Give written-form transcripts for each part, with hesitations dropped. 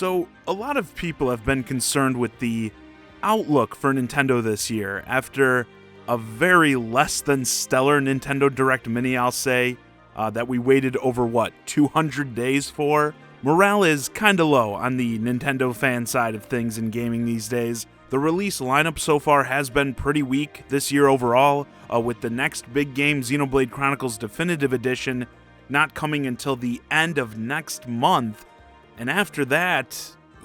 So, a lot of people have been concerned with the outlook for Nintendo this year after a very less than stellar Nintendo Direct Mini, I'll say, that we waited over, 200 days for? Morale is kinda low on the Nintendo fan side of things in gaming these days. The release lineup so far has been pretty weak this year overall, with the next big game, Xenoblade Chronicles Definitive Edition, not coming until the end of next month. And after that,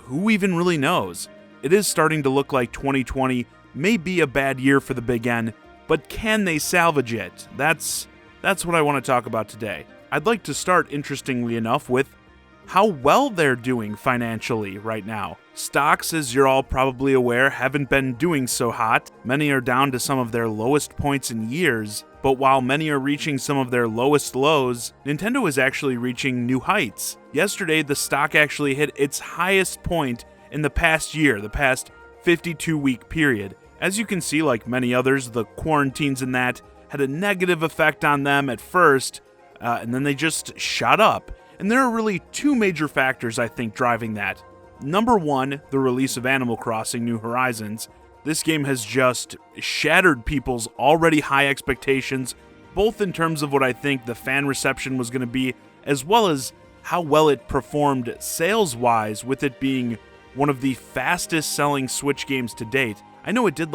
who even really knows? It is starting to look like 2020 may be a bad year for the Big N, but can they salvage it? That's what I want to talk about today. I'd like to start, interestingly enough, with how well they're doing financially right now. Stocks, as you're all probably aware, haven't been doing so hot. Many are down to some of their lowest points in years, but while many are reaching some of their lowest lows, Nintendo is actually reaching new heights. Yesterday, the stock actually hit its highest point in the past year, the past 52-week period. As you can see, like many others, the quarantines and that had a negative effect on them at first, and then they just shot up. And there are really two major factors, I think, driving that. Number one, the release of Animal Crossing New Horizons. This game has just shattered people's already high expectations, both in terms of what I think the fan reception was going to be, as well as how well it performed sales-wise, with it being one of the fastest-selling Switch games to date. I know it did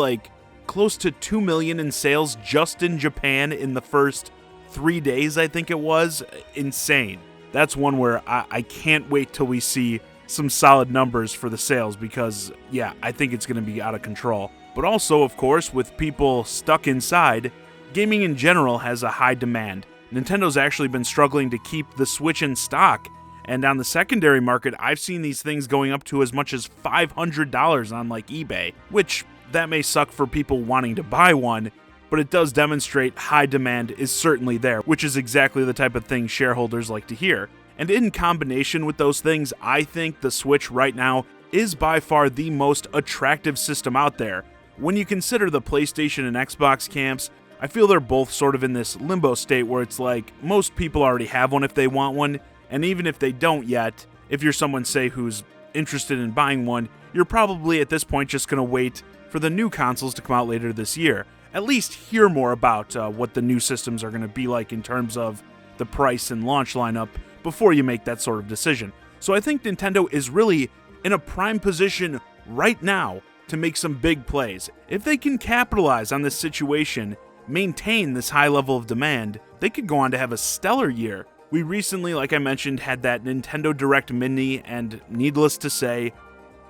close to 2 million in sales just in Japan in the first 3 days, I think it was. Insane. That's one where I can't wait till we see some solid numbers for the sales because, yeah, I think it's going to be out of control. But also, of course, with people stuck inside, gaming in general has a high demand. Nintendo's actually been struggling to keep the Switch in stock, and on the secondary market, I've seen these things going up to as much as $500 on eBay, which that may suck for people wanting to buy one, but it does demonstrate high demand is certainly there, which is exactly the type of thing shareholders like to hear. And in combination with those things, I think the Switch right now is by far the most attractive system out there. When you consider the PlayStation and Xbox camps, I feel they're both sort of in this limbo state where it's like most people already have one if they want one, and even if they don't yet, if you're someone, say, who's interested in buying one, you're probably at this point just going to wait for the new consoles to come out later this year. At least hear more about what the new systems are going to be like in terms of the price and launch lineup before you make that sort of decision. So I think Nintendo is really in a prime position right now to make some big plays. If they can capitalize on this situation, maintain this high level of demand, they could go on to have a stellar year. We recently, like I mentioned, had that Nintendo Direct Mini, and needless to say,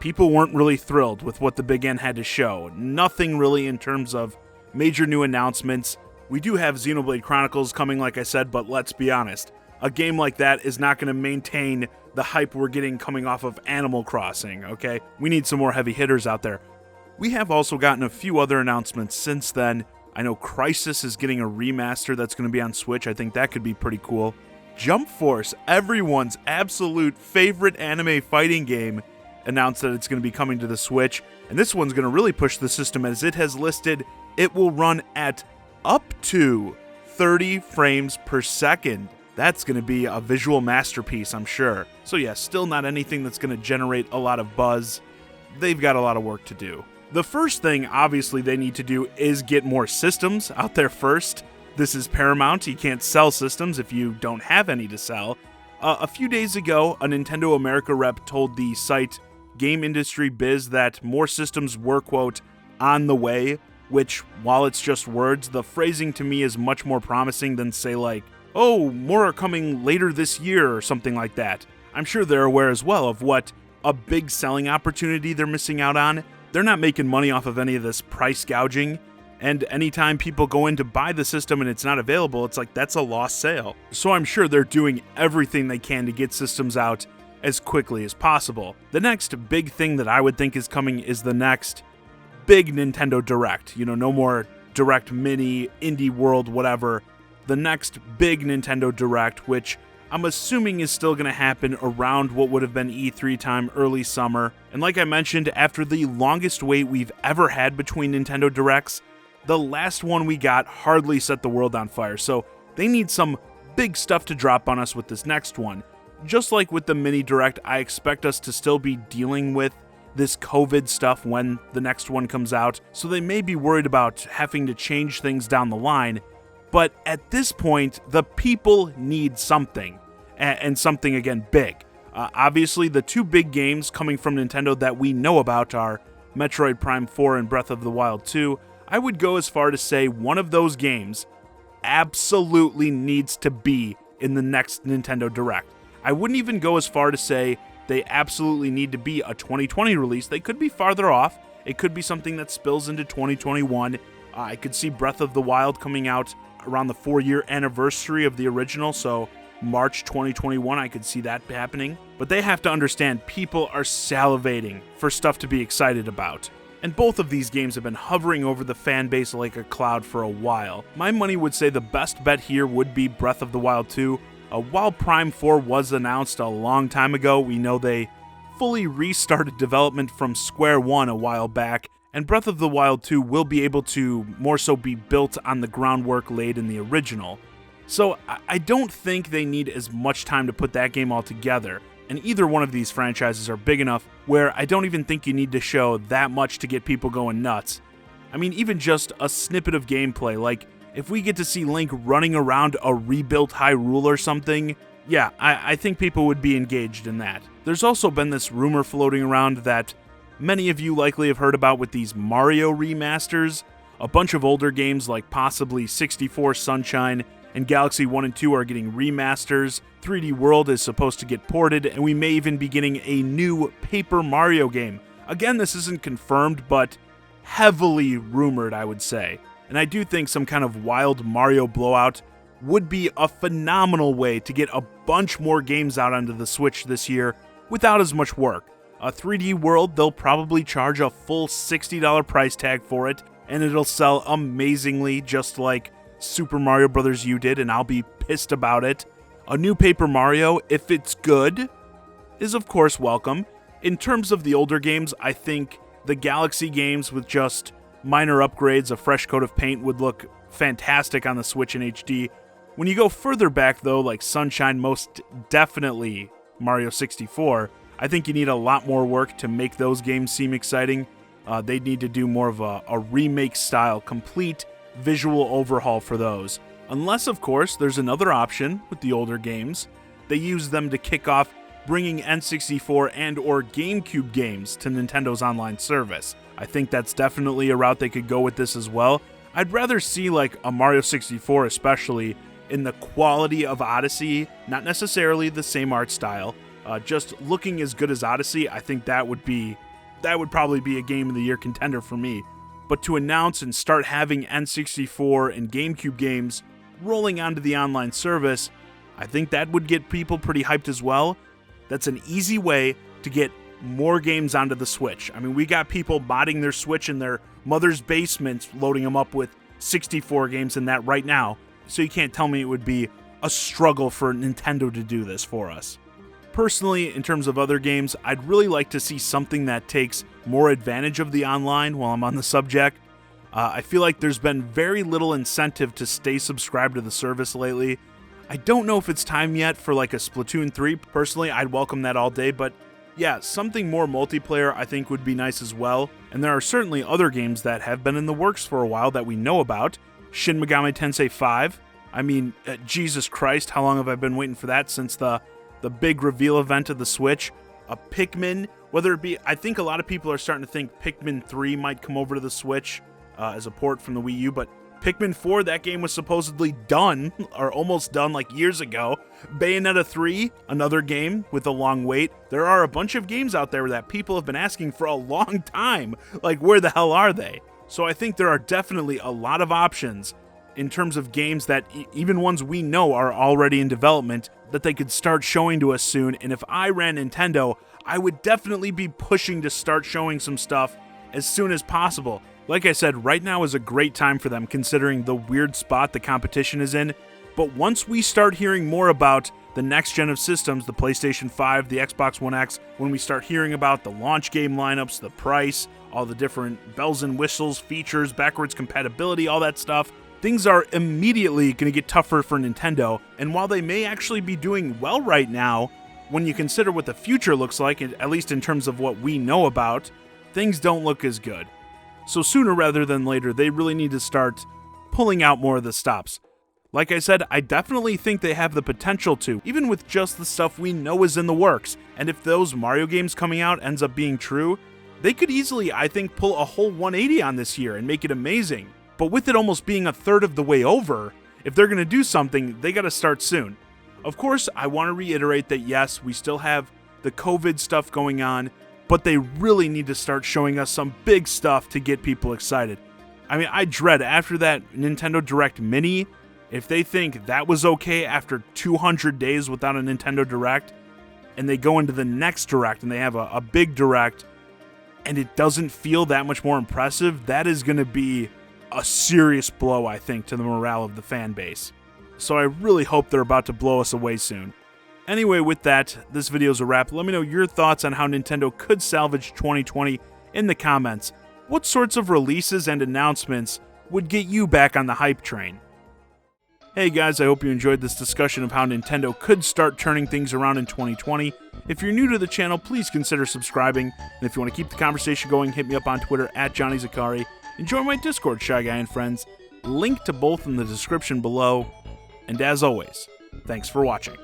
people weren't really thrilled with what the Big N had to show. Nothing really in terms of major new announcements. We do have Xenoblade Chronicles coming, like I said, but let's be honest. A game like that is not going to maintain the hype we're getting coming off of Animal Crossing, okay? We need some more heavy hitters out there. We have also gotten a few other announcements since then. I know Crysis is getting a remaster that's going to be on Switch. I think that could be pretty cool. Jump Force, everyone's absolute favorite anime fighting game, announced that it's going to be coming to the Switch. And this one's going to really push the system, as it has listed it will run at up to 30 frames per second. That's going to be a visual masterpiece, I'm sure. So yeah, still not anything that's going to generate a lot of buzz. They've got a lot of work to do. The first thing, obviously, they need to do is get more systems out there first. This is Paramount. You can't sell systems if you don't have any to sell. A few days ago, a Nintendo America rep told the site Game Industry Biz that more systems were, quote, on the way, which, while it's just words, the phrasing to me is much more promising than, say, oh, more are coming later this year or something like that. I'm sure they're aware as well of what a big selling opportunity they're missing out on. They're not making money off of any of this price gouging, and anytime people go in to buy the system and it's not available, it's that's a lost sale. So I'm sure they're doing everything they can to get systems out as quickly as possible. The next big thing that I would think is coming is the next big Nintendo Direct. No more Direct Mini, Indie World, whatever. The next big Nintendo Direct, which I'm assuming is still going to happen around what would have been E3 time, early summer. And like I mentioned, after the longest wait we've ever had between Nintendo Directs, the last one we got hardly set the world on fire. So they need some big stuff to drop on us with this next one. just like with the mini direct, I expect us to still be dealing with this COVID stuff when the next one comes out, so they may be worried about having to change things down the line. But at this point, the people need something, and something, again, big. Obviously, the two big games coming from Nintendo that we know about are Metroid Prime 4 and Breath of the Wild 2. I would go as far to say one of those games absolutely needs to be in the next Nintendo Direct. I wouldn't even go as far to say they absolutely need to be a 2020 release. They could be farther off. It could be something that spills into 2021. I could see Breath of the Wild coming out around the 4-year anniversary of the original, so March 2021, I could see that happening. But they have to understand people are salivating for stuff to be excited about. And both of these games have been hovering over the fan base like a cloud for a while. My money would say the best bet here would be Breath of the Wild 2. While Prime 4 was announced a long time ago, we know they fully restarted development from square one a while back, and Breath of the Wild 2 will be able to more so be built on the groundwork laid in the original. So I don't think they need as much time to put that game all together, and either one of these franchises are big enough where I don't even think you need to show that much to get people going nuts. I mean, even just a snippet of gameplay, like if we get to see Link running around a rebuilt Hyrule or something, yeah, I think people would be engaged in that. There's also been this rumor floating around that many of you likely have heard about with these Mario remasters. A bunch of older games like possibly 64 Sunshine and Galaxy 1 and 2 are getting remasters, 3D World is supposed to get ported, and we may even be getting a new Paper Mario game. Again, this isn't confirmed, but heavily rumored, I would say. And I do think some kind of wild Mario blowout would be a phenomenal way to get a bunch more games out onto the Switch this year without as much work. A 3D World, they'll probably charge a full $60 price tag for it, and it'll sell amazingly just like Super Mario Bros. U did, and I'll be pissed about it. A new Paper Mario, if it's good, is of course welcome. In terms of the older games, I think the Galaxy games with just minor upgrades, a fresh coat of paint would look fantastic on the Switch in HD. When you go further back though, like Sunshine, most definitely Mario 64, I think you need a lot more work to make those games seem exciting. They'd need to do more of a remake style, complete visual overhaul for those. Unless, of course, there's another option with the older games. They use them to kick off bringing N64 and or GameCube games to Nintendo's online service. I think that's definitely a route they could go with this as well. I'd rather see like a Mario 64 especially in the quality of Odyssey, not necessarily the same art style, just looking as good as Odyssey. I think that would probably be a Game of the Year contender for me. But to announce and start having N64 and GameCube games rolling onto the online service, I think that would get people pretty hyped as well. That's an easy way to get more games onto the Switch. I mean, we got people modding their Switch in their mother's basements, loading them up with 64 games in that right now, so you can't tell me it would be a struggle for Nintendo to do this for us. Personally, in terms of other games, I'd really like to see something that takes more advantage of the online while I'm on the subject. I feel like there's been very little incentive to stay subscribed to the service lately. I don't know if it's time yet for like a Splatoon 3. Personally, I'd welcome that all day, but yeah, something more multiplayer I think would be nice as well. And there are certainly other games that have been in the works for a while that we know about. Shin Megami Tensei 5. I mean, Jesus Christ, how long have I been waiting for that since the big reveal event of the Switch? A Pikmin, whether it be, I think a lot of people are starting to think Pikmin 3 might come over to the Switch as a port from the Wii U, but Pikmin 4, that game was supposedly done, or almost done, like years ago. Bayonetta 3, another game with a long wait. There are a bunch of games out there that people have been asking for a long time. Like, where the hell are they? So I think there are definitely a lot of options in terms of games that, even ones we know are already in development, that they could start showing to us soon. And if I ran Nintendo, I would definitely be pushing to start showing some stuff as soon as possible. Like I said, right now is a great time for them considering the weird spot the competition is in. But once we start hearing more about the next gen of systems, the PlayStation 5, the Xbox One X, when we start hearing about the launch game lineups, the price, all the different bells and whistles, features, backwards compatibility, all that stuff, things are immediately going to get tougher for Nintendo. And while they may actually be doing well right now, when you consider what the future looks like, at least in terms of what we know about, things don't look as good. So sooner rather than later, they really need to start pulling out more of the stops. Like I said, I definitely think they have the potential to, even with just the stuff we know is in the works. And if those Mario games coming out ends up being true, they could easily, I think, pull a whole 180 on this year and make it amazing. But with it almost being a third of the way over, if they're going to do something, they got to start soon. Of course, I want to reiterate that yes, we still have the COVID stuff going on, but they really need to start showing us some big stuff to get people excited. I mean, I dread after that Nintendo Direct Mini, if they think that was okay after 200 days without a Nintendo Direct, and they go into the next Direct and they have a big Direct, and it doesn't feel that much more impressive, that is going to be a serious blow, I think, to the morale of the fan base. So I really hope they're about to blow us away soon. Anyway, with that, this video's a wrap. Let me know your thoughts on how Nintendo could salvage 2020 in the comments. What sorts of releases and announcements would get you back on the hype train? Hey guys, I hope you enjoyed this discussion of how Nintendo could start turning things around in 2020. If you're new to the channel, please consider subscribing. And if you want to keep the conversation going, hit me up on Twitter at JohnnyZakari. And join my Discord, ChiGuy and Friends. Link to both in the description below. And as always, thanks for watching.